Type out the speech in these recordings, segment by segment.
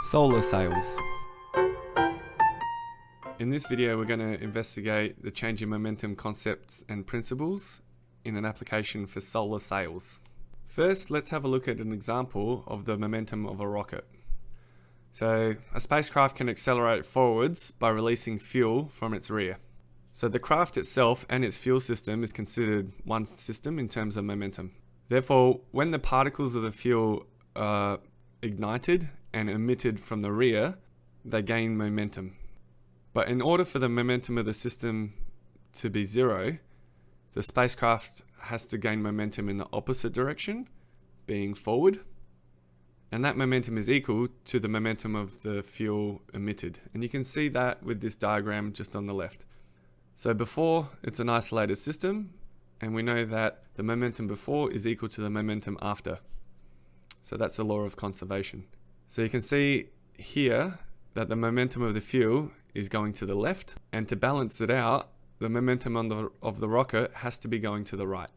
Solar sails. In this video we're going to investigate the change in momentum concepts and principles in an application for solar sails. First, let's have a look at an example of the momentum of a rocket. So a spacecraft can accelerate forwards by releasing fuel from its rear. So the craft itself and its fuel system is considered one system in terms of momentum. Therefore, when the particles of the fuel are ignited and emitted from the rear, they gain momentum. But in order for the momentum of the system to be zero, the spacecraft has to gain momentum in the opposite direction, being forward. And that momentum is equal to the momentum of the fuel emitted. And you can see that with this diagram just on the left. So before, it's an isolated system, and we know that the momentum before is equal to the momentum after. So that's the law of conservation. So you can see here that the momentum of the fuel is going to the left, and to balance it out, the momentum of the rocket has to be going to the right.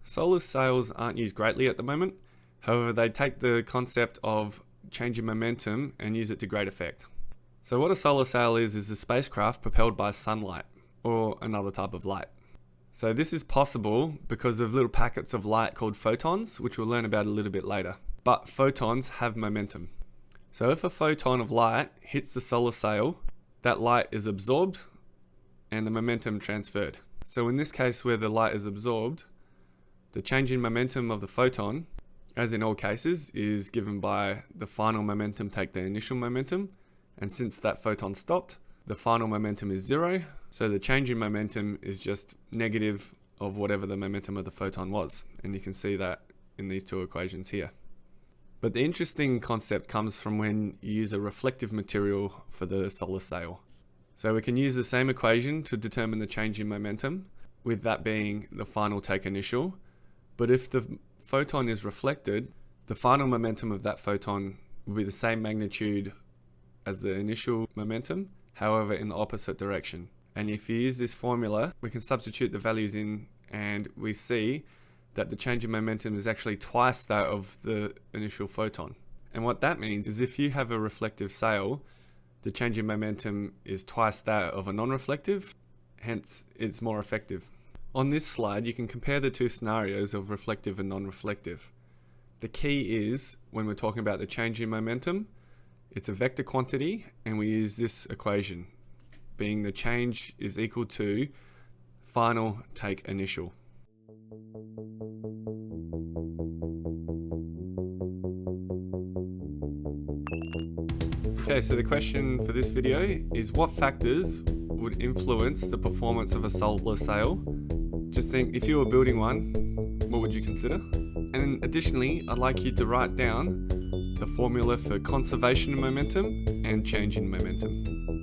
Solar sails aren't used greatly at the moment. However, they take the concept of changing momentum and use it to great effect. So what a solar sail is a spacecraft propelled by sunlight or another type of light. So this is possible because of little packets of light called photons, which we'll learn about a little bit later. But photons have momentum. So if a photon of light hits the solar sail, that light is absorbed and the momentum transferred. So in this case where the light is absorbed, the change in momentum of the photon, as in all cases, is given by the final momentum take the initial momentum, and since that photon stopped, the final momentum is zero, so the change in momentum is just negative of whatever the momentum of the photon was, and you can see that in these two equations here. But the interesting concept comes from when you use a reflective material for the solar sail. So we can use the same equation to determine the change in momentum, with that being the final take initial, but if the photon is reflected, the final momentum of that photon will be the same magnitude as the initial momentum, however in the opposite direction. And if you use this formula, we can substitute the values in and we see that the change in momentum is actually twice that of the initial photon. And what that means is if you have a reflective sail, the change in momentum is twice that of a non-reflective, hence it's more effective. On this slide, you can compare the two scenarios of reflective and non-reflective. The key is, when we're talking about the change in momentum, it's a vector quantity, and we use this equation, being the change is equal to final take initial. Okay, so the question for this video is what factors would influence the performance of a solar sail? Just think, if you were building one, what would you consider? And additionally, I'd like you to write down the formula for conservation of momentum and change in momentum.